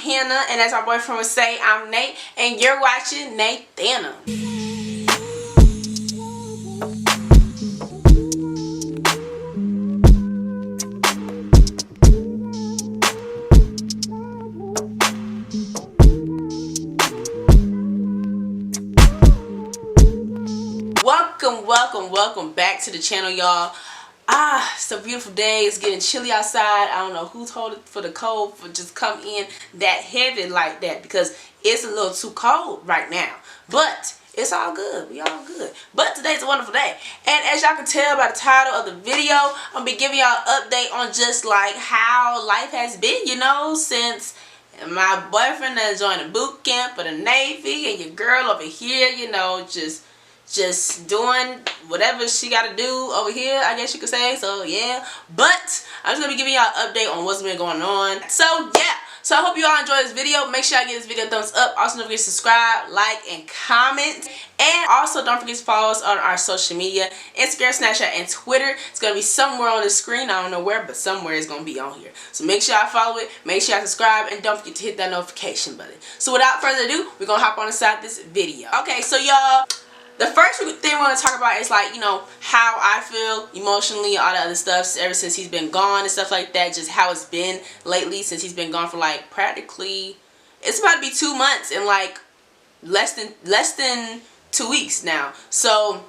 Hannah, and as my boyfriend would say, I'm Nate, and you're watching Nathana. Welcome back to the channel, y'all. It's a beautiful day. It's getting chilly outside. I don't know who told it for the cold for just come in that heavy like that, because it's a little too cold right now. But it's all good. We all good. But today's a wonderful day. And as y'all can tell by the title of the video, I'm going to be giving y'all an update on just like how life has been, you know, since my boyfriend has joined the boot camp for the Navy, and your girl over here, you know, just doing whatever she got to do over here, I guess you could say. So yeah, but I'm just gonna be giving y'all an update on what's been going on. So yeah, so I hope you all enjoy this video. Make sure I give this video a thumbs up. Also don't forget to subscribe, like, and comment. And also don't forget to follow us on our social media, Instagram, Snapchat, and Twitter. It's gonna be somewhere on the screen. I don't know where, but somewhere it's gonna be on here. So make sure y'all follow it, make sure y'all subscribe, and don't forget to hit that notification button. So without further ado, we're gonna hop on inside this video. Okay, so y'all, the first thing we're going to talk about is, like, you know, how I feel emotionally, all that other stuff ever since he's been gone and stuff like that. Just how it's been lately since he's been gone for like practically, it's about to be 2 months and like less than 2 weeks now. So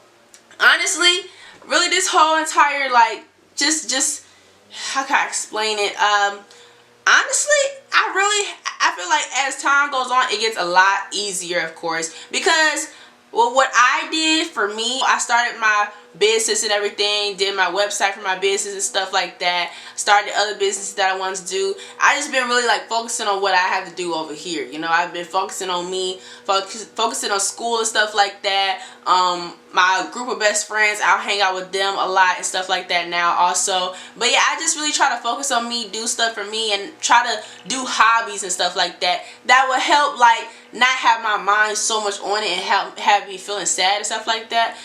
honestly, really this whole entire like just how can I explain it? Honestly, I feel like as time goes on, it gets a lot easier, of course, because well, what I did for me, I started my business and everything, did my website for my business and stuff like that, started other businesses that I wanted to do. I just been really like focusing on what I have to do over here. You know, I've been focusing on me, focusing on school and stuff like that. My group of best friends, I'll hang out with them a lot and stuff like that now also. But yeah, I just really try to focus on me, do stuff for me, and try to do hobbies and stuff like that. That will help like not have my mind so much on it and have me feeling sad and stuff like that.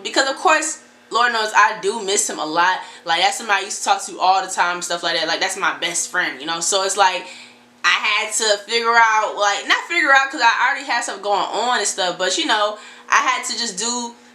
Because of course, Lord knows I do miss him a lot. Like, that's somebody I used to talk to all the time and stuff like that. Like, that's my best friend, you know. So it's like I had to figure out, like, not figure out because I already had stuff going on and stuff, but you know, I had to just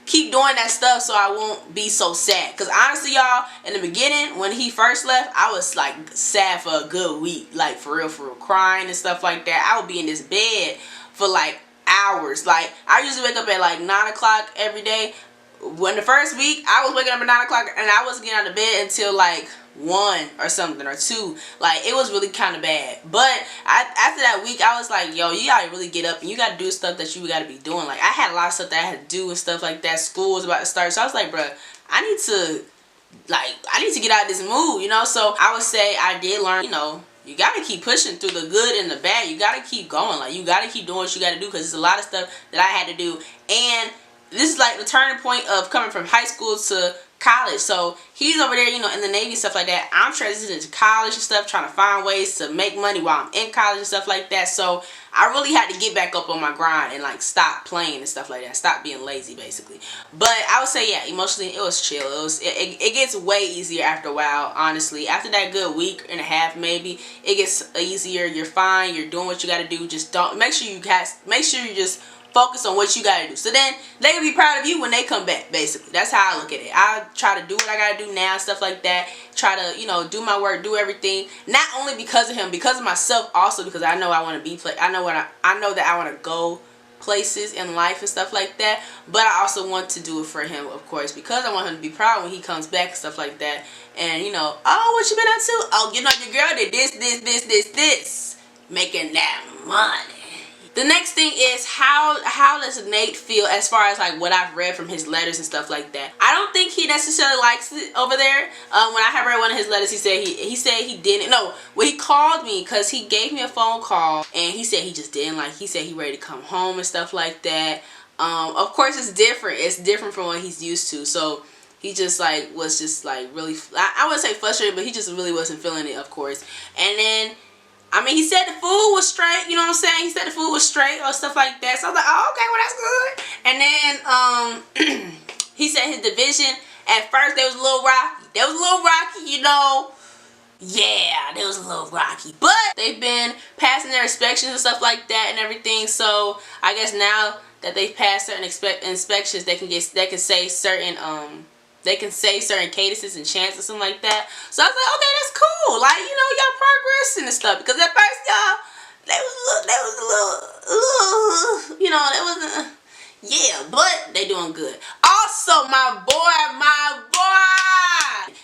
keep doing that stuff so I won't be so sad. Because honestly, y'all, in the beginning when he first left, I was like sad for a good week, like for real, crying and stuff like that. I would be in this bed for like hours. Like, I usually wake up at like 9 o'clock every day. When the first week, I was waking up at 9 o'clock and I wasn't getting out of bed until like 1 or something, or 2. Like, it was really kind of bad. But after that week, I was like, yo, you gotta really get up and you gotta do stuff that you gotta be doing. Like, I had a lot of stuff that I had to do and stuff like that. School was about to start, so I was like, bruh, I need to get out of this mood, you know. So I would say I did learn, you know, you gotta keep pushing through the good and the bad. You gotta keep going. Like, you gotta keep doing what you gotta do, because there's a lot of stuff that I had to do. And this is like the turning point of coming from high school to college. So he's over there, you know, in the Navy and stuff like that. I'm transitioning to college and stuff, trying to find ways to make money while I'm in college and stuff like that. So I really had to get back up on my grind and like stop playing and stuff like that, stop being lazy basically. But I would say, yeah, emotionally it was chill. It gets way easier after a while, honestly. After that good week and a half maybe, it gets easier. You're fine, you're doing what you got to do. Just don't, make sure you just focus on what you gotta do, so then they can be proud of you when they come back. Basically, that's how I look at it. I try to do what I gotta do now, stuff like that. Try to, you know, do my work, do everything, not only because of him, because of myself also, because I know I want to be I know that I want to go places in life and stuff like that. But I also want to do it for him, of course, because I want him to be proud when he comes back and stuff like that. And you know, oh, what you been up to? Oh, you know, your girl did this, making that money. The next thing is how does Nate feel as far as like what I've read from his letters and stuff like that. I don't think he necessarily likes it over there. When I have read one of his letters, he said he didn't. No, when he called me, because he gave me a phone call and he said he just didn't like. He said he ready to come home and stuff like that. Of course, it's different. It's different from what he's used to. So he just like was just like really, I wouldn't say frustrated, but he just really wasn't feeling it, of course. And then, I mean, he said the food was straight, you know what I'm saying? He said the food was straight or stuff like that. So I was like, oh, okay, well, that's good. And then he said his division, at first, they was a little rocky. You know. yeah, they was a little rocky. But they've been passing their inspections and stuff like that and everything. So I guess now that they've passed certain inspections, they can say certain cadences and chants or something like that. So I was like, okay, that's cool. Like, you know, y'all progressing and stuff. Because at first, y'all, they was a little, you know, they wasn't. Yeah, but they doing good. Also, my boy,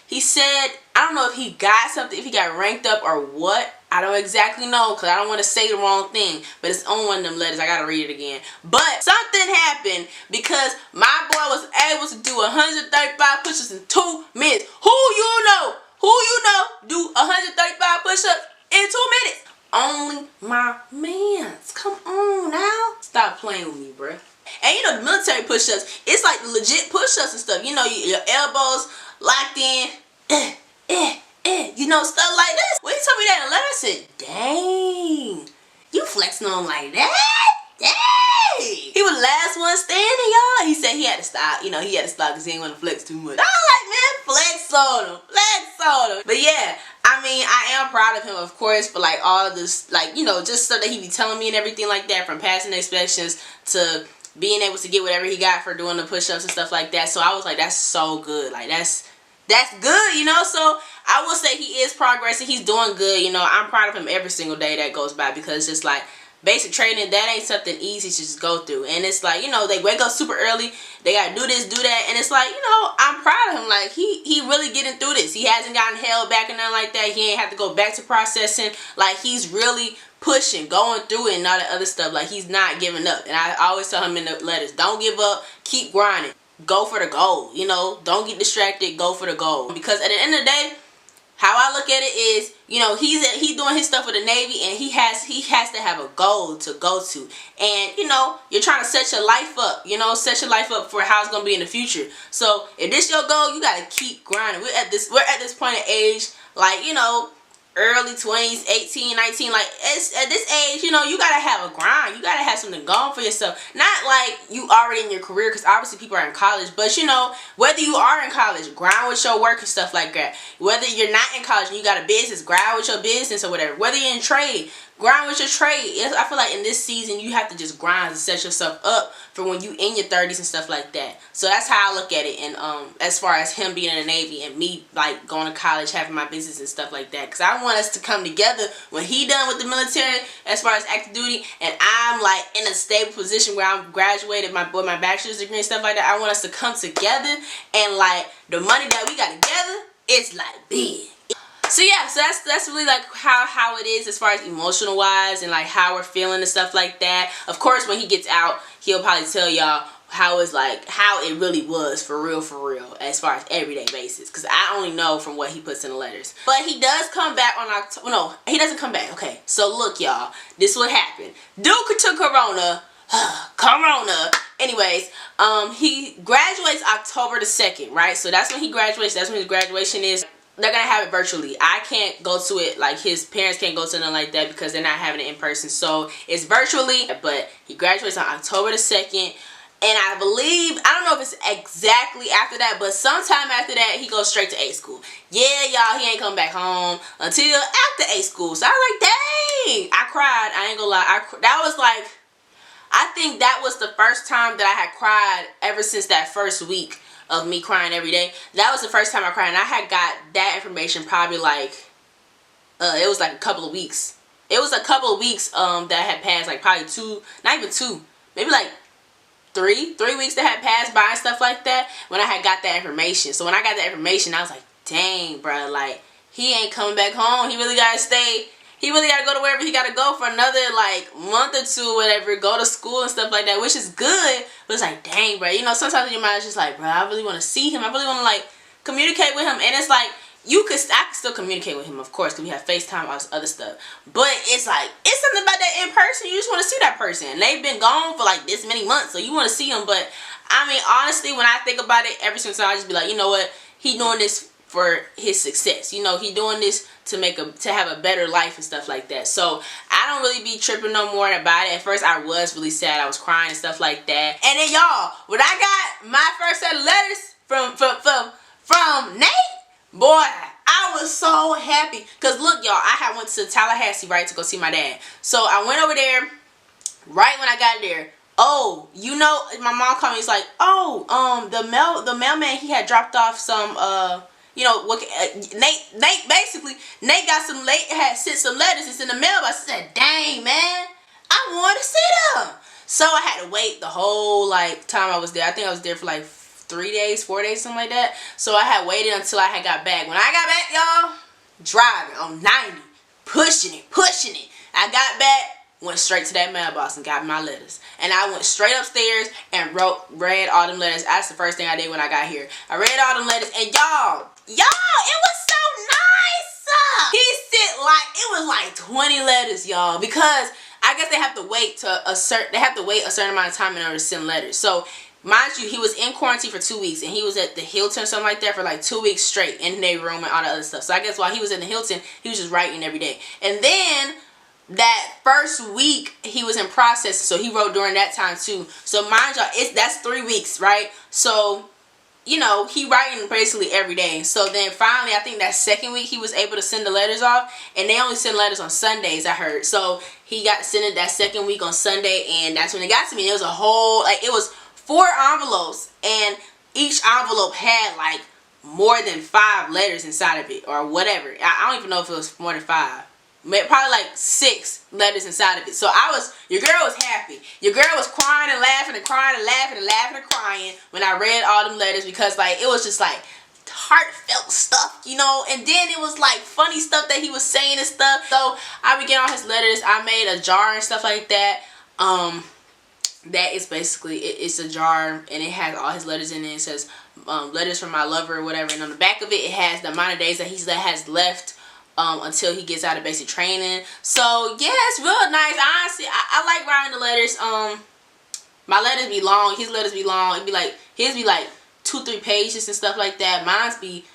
he said, I don't know if he got something, if he got ranked up or what. I don't exactly know because I don't want to say the wrong thing, but it's on one of them letters. I gotta read it again. But something happened because my boy was able to do 135 push-ups in 2 minutes. Who you know do 135 push-ups in 2 minutes? Only my mans. Come on now. Stop playing with me, bruh. And you know, the military push-ups, it's like the legit push-ups and stuff. You know, your elbows locked in. You know, stuff like this. When he told me that in a letter, I said, dang, you flexing on like that? Dang. He was the last one standing, y'all. He said he had to stop. You know, he had to stop because he didn't want to flex too much. I was like, man, flex on him. Flex on him. But yeah, I mean, I am proud of him, of course, for like all this, like, you know, just stuff that he be telling me and everything like that, from passing the inspections to being able to get whatever he got for doing the push-ups and stuff like that. So I was like, that's so good. Like, that's good, you know. So I will say he is progressing. He's doing good, you know. I'm proud of him every single day that goes by, because it's just like basic training, that ain't something easy to just go through. And it's like, you know, they wake up super early, they gotta do this, do that, and it's like, you know, I'm proud of him. Like, he really getting through this. He hasn't gotten held back and nothing like that. He ain't have to go back to processing. Like, he's really pushing, going through it and all that other stuff. Like, he's not giving up. And I always tell him in the letters, don't give up, keep grinding, go for the goal, you know, don't get distracted, go for the goal. Because at the end of the day, how I look at it is, you know, he's doing his stuff with the Navy, and he has to have a goal to go to. And, you know, you're trying to set your life up, you know, set your life up for how it's going to be in the future. So if this your goal, you got to keep grinding. We're at this point of age, like, you know, early 20s, 18, 19, like, at this age, you know, you gotta have a grind. You gotta have something going for yourself. Not like you already in your career, because obviously people are in college, but, you know, whether you are in college, grind with your work and stuff like that. Whether you're not in college and you got a business, grind with your business or whatever. Whether you're in trade, grind with your trade. I feel like in this season, you have to just grind and set yourself up for when you in your 30s and stuff like that. So that's how I look at it. And as far as him being in the Navy and me, like, going to college, having my business and stuff like that. Because I want us to come together when he done with the military as far as active duty, and I'm like in a stable position where I'm graduated my bachelor's degree and stuff like that. I want us to come together, and like the money that we got together, it's like big. So yeah, so that's really like how it is as far as emotional wise, and like how we're feeling and stuff like that. Of course, when he gets out, he'll probably tell y'all how it really was for real as far as everyday basis, because I only know from what he puts in the letters. But he does come back on October. No, he doesn't come back. Okay, so look, y'all, this what happened. Duke took corona. Anyways, he graduates October the 2nd, right? So that's when he graduates. That's when his graduation is. They're gonna have it virtually. I can't go to it, like his parents can't go to nothing like that because they're not having it in person. So it's virtually, but he graduates on October the 2nd. And I believe, I don't know if it's exactly after that, but sometime after that, he goes straight to A school. Yeah, y'all, he ain't come back home until after A school. So I was like, dang, I cried. I ain't gonna lie. That was like, I think that was the first time that I had cried ever since that first week of me crying every day. That was the first time I cried, and I had got that information probably like, it was like a couple of weeks. It was a couple of weeks that had passed, like probably 2, not even 2, maybe like 3 weeks that had passed by and stuff like that when I had got that information. So when I got that information, I was like, dang, bro, like, he ain't coming back home. He really gotta stay. He really gotta go to wherever he gotta go for another like month or 2 or whatever, go to school and stuff like that, which is good. But it's like, dang, bro, you know, sometimes in your mind it's just like, bro, I really want to see him. I really want to like communicate with him. And it's like, I can still communicate with him, of course, because we have FaceTime, all this other stuff. But it's like, it's something about that in person. You just want to see that person. They've been gone for like this many months, so you want to see them. But I mean, honestly, when I think about it, every single time I just be like, you know what? He doing this for his success. You know, he doing this to have a better life and stuff like that. So I don't really be tripping no more about it. At first, I was really sad. I was crying and stuff like that. And then y'all, when I got my first set of letters from Nate, boy, I was so happy. Because look, y'all, I had went to Tallahassee, right, to go see my dad. So I went over there right when I got there. Oh, you know, my mom called me. It's like, oh, the mailman, he had dropped off some, you know, what, Nate basically, Nate got some, had sent some letters. It's in the mailbox. I said, dang, man, I want to see them. So I had to wait the whole, like, time I was there. I think I was there for, like, 3 days, 4 days, something like that. So I had waited until I had got back. When I got back, y'all, driving on 90, pushing it. I got back, went straight to that mailbox and got my letters. And I went straight upstairs and read all them letters. That's the first thing I did when I got here. I read all them letters, and y'all, it was so nice. He sent it was like 20 letters, y'all, because I guess they have to wait a certain amount of time in order to send letters. So mind you, he was in quarantine for 2 weeks, and he was at the Hilton or something like that for like 2 weeks straight in their room and all that other stuff. So I guess while he was in the Hilton, he was just writing every day. And then that first week he was in process, so he wrote during that time too. So mind y'all, that's 3 weeks, right? So, you know, he writing basically every day. So then finally, I think that second week he was able to send the letters off, and they only send letters on Sundays, I heard. So he got to send it that second week on Sunday, and that's when it got to me. It was a whole, like, it was 4 envelopes, and each envelope had like more than 5 letters inside of it, or whatever. I don't even know if it was more than 5. Probably like 6 letters inside of it. So your girl was happy. Your girl was crying and laughing and crying and laughing and laughing and crying when I read all them letters, because like it was just like heartfelt stuff, you know. And then it was like funny stuff that he was saying and stuff. So I began all his letters. I made a jar and stuff like that. That is basically it's a jar, and it has all his letters in it. It says letters from my lover or whatever, and on the back of it has the amount of days that he has left until he gets out of basic training. So yeah, it's real nice. Honestly, I like writing the letters. My letters be long. His letters be long. It'd be like his be like 2-3 pages and stuff like that. Mine's be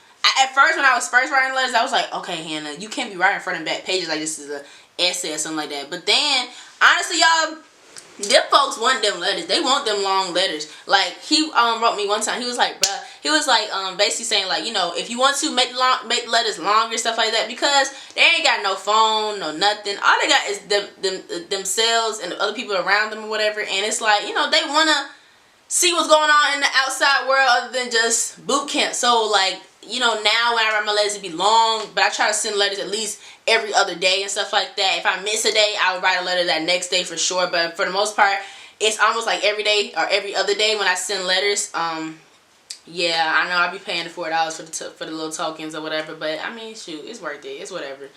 at first, when I was first writing letters, I was like, okay, Hannah, you can't be writing front and back pages like this is a essay or something like that. But then honestly, y'all, them folks want them letters. They want them long letters. Like he wrote me one time. He was like, bruh, he was like basically saying like, you know, if you want to make the letters longer, stuff like that, because they ain't got no phone, no nothing. All they got is themselves and the other people around them or whatever. And it's like, you know, they wanna see what's going on in the outside world other than just boot camp. So like, you know, now when I write my letters, it be long, but I try to send letters at least every other day and stuff like that. If I miss a day, I would write a letter that next day for sure. But for the most part, it's almost like every day or every other day when I send letters. Yeah, I know I'll be paying the $4 for the little tokens or whatever, but I mean, shoot, it's worth it. It's whatever.